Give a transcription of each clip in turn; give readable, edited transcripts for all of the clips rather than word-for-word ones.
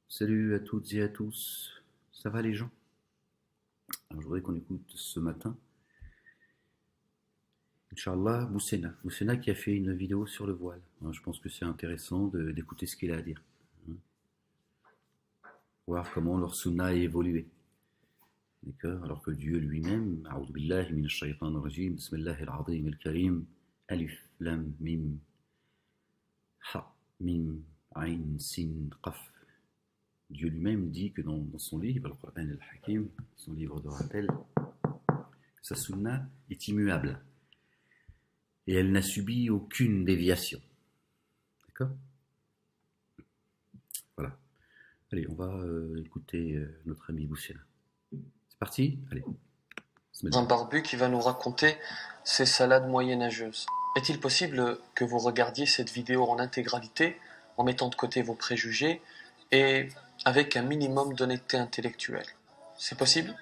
Salut à toutes et à tous. Ça va les gens? Alors, je voudrais qu'on écoute ce matin, Inch'Allah, Boussena. Boussena qui a fait une vidéo sur le voile. Alors, je pense que c'est intéressant d'écouter ce qu'il a à dire. Voir comment leur sunna a évolué. D'accord? Alors que Dieu lui-même, A'udhu billahi minash shaytanir rajim, Bismillahir azim al-karim, Alif, Lam, Mim, Ha, Mim, Ain, Sin, Qaf. Dieu lui-même dit que dans son livre, le Qur'an al-Hakim, son livre de rappel, sa sunna est immuable et elle n'a subi aucune déviation. D'accord? Voilà. Allez, on va écouter notre ami Boussena. C'est parti? Allez. Un barbu qui va nous raconter ses salades moyenâgeuses. Est-il possible que vous regardiez cette vidéo en intégralité, en mettant de côté vos préjugés et avec un minimum d'honnêteté intellectuelle? C'est possible?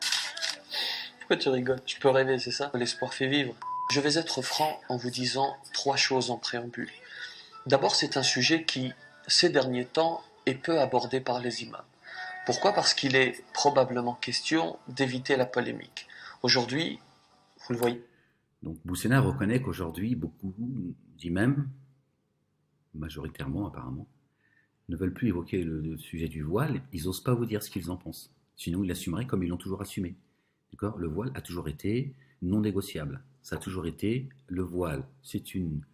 Pourquoi tu rigoles? Je peux rêver, c'est ça? L'espoir fait vivre. Je vais être franc en vous disant 3 choses en préambule. D'abord, c'est un sujet qui, ces derniers temps, est peu abordé par les imams. Pourquoi? Parce qu'il est probablement question d'éviter la polémique. Aujourd'hui, vous le voyez. Donc Boussena reconnaît qu'aujourd'hui, beaucoup d'imams, majoritairement apparemment, ne veulent plus évoquer le sujet du voile. Ils n'osent pas vous dire ce qu'ils en pensent. Sinon, ils l'assumeraient comme ils l'ont toujours assumé. D'accord? Le voile a toujours été non négociable. Ça a toujours été le voile. C'est une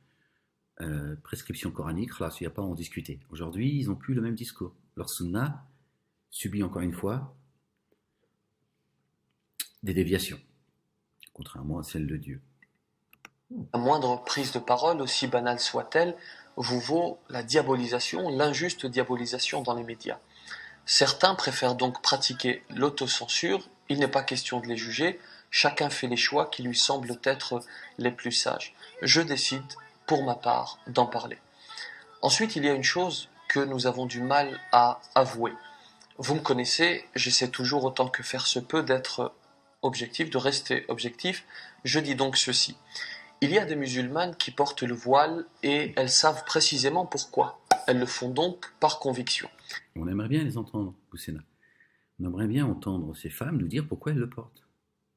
prescription coranique. Là, il n'y a pas à en discuter. Aujourd'hui, ils n'ont plus le même discours. Leur sunna subit encore une fois des déviations, contrairement à celle de Dieu. La moindre prise de parole, aussi banale soit-elle, vous vaut la diabolisation, l'injuste diabolisation dans les médias. Certains préfèrent donc pratiquer l'autocensure, il n'est pas question de les juger, chacun fait les choix qui lui semblent être les plus sages. Je décide, pour ma part, d'en parler. Ensuite, il y a une chose que nous avons du mal à avouer. Vous me connaissez, j'essaie toujours autant que faire se peut d'être objectif, de rester objectif. Je dis donc ceci. Il y a des musulmanes qui portent le voile et elles savent précisément pourquoi. Elles le font donc par conviction. On aimerait bien les entendre, Boussena. On aimerait bien entendre ces femmes nous dire pourquoi elles le portent.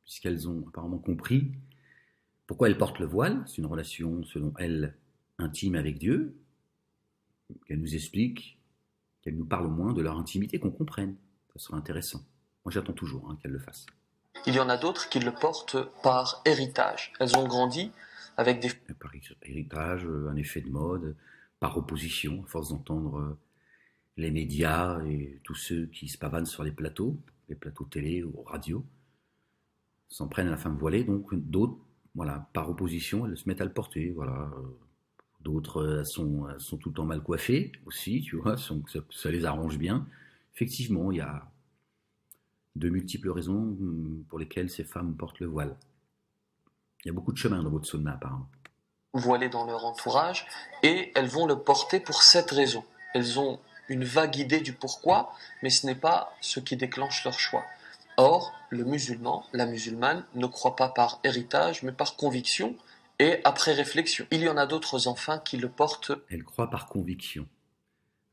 Puisqu'elles ont apparemment compris pourquoi elles portent le voile. C'est une relation, selon elles, intime avec Dieu. Qu'elles nous expliquent, qu'elles nous parlent au moins de leur intimité, qu'on comprenne. Ça serait intéressant. Moi, j'attends toujours qu'elles le fassent. Il y en a d'autres qui le portent par héritage. Elles ont grandi avec des... Par héritage, un effet de mode, par opposition, à force d'entendre les médias et tous ceux qui se pavanent sur les plateaux télé ou radio, s'en prennent à la femme voilée. Donc d'autres, voilà, par opposition, elles se mettent à le porter. Voilà. D'autres sont tout le temps mal coiffées aussi, tu vois, ça les arrange bien. Effectivement, il y a de multiples raisons pour lesquelles ces femmes portent le voile. Il y a beaucoup de chemin dans votre sunna, apparemment. Voilées dans leur entourage, et elles vont le porter pour cette raison. Elles ont une vague idée du pourquoi, mais ce n'est pas ce qui déclenche leur choix. Or, le musulman, la musulmane, ne croit pas par héritage, mais par conviction et après réflexion. Il y en a d'autres enfin qui le portent. Elles croient par conviction,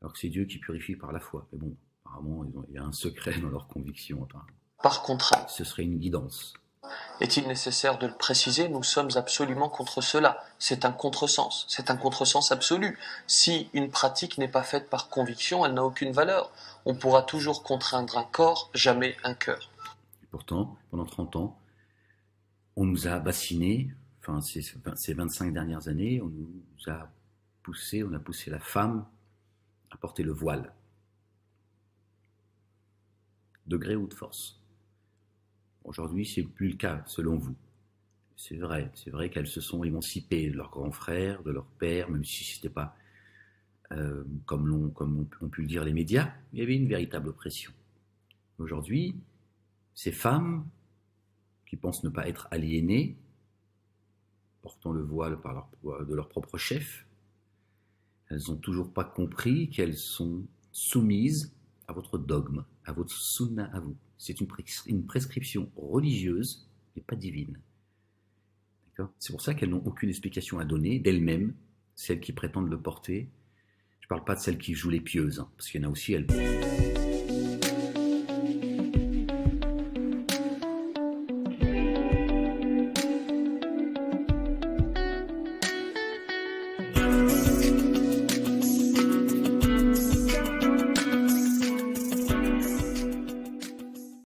alors que c'est Dieu qui purifie par la foi. Mais bon, apparemment, il y a un secret dans leur conviction. Par contrainte. Ce serait une guidance. Est-il nécessaire de le préciser? Nous sommes absolument contre cela. C'est un contresens. C'est un contresens absolu. Si une pratique n'est pas faite par conviction, elle n'a aucune valeur. On pourra toujours contraindre un corps, jamais un cœur. Et pourtant, pendant 30 ans, on nous a bassinés, ces 25 dernières années, on a poussé la femme à porter le voile. De gré ou de force. Aujourd'hui, c'est plus le cas, selon vous. C'est vrai qu'elles se sont émancipées de leurs grands frères, de leurs pères, même si ce n'était pas comme ont pu le dire les médias, il y avait une véritable oppression. Aujourd'hui, ces femmes qui pensent ne pas être aliénées, portant le voile de leur propre chef, elles n'ont toujours pas compris qu'elles sont soumises à votre dogme, à votre sunna à vous. C'est une prescription religieuse et pas divine. D'accord? C'est pour ça qu'elles n'ont aucune explication à donner d'elles-mêmes, celles qui prétendent le porter. Je ne parle pas de celles qui jouent les pieuses, parce qu'il y en a aussi, elles...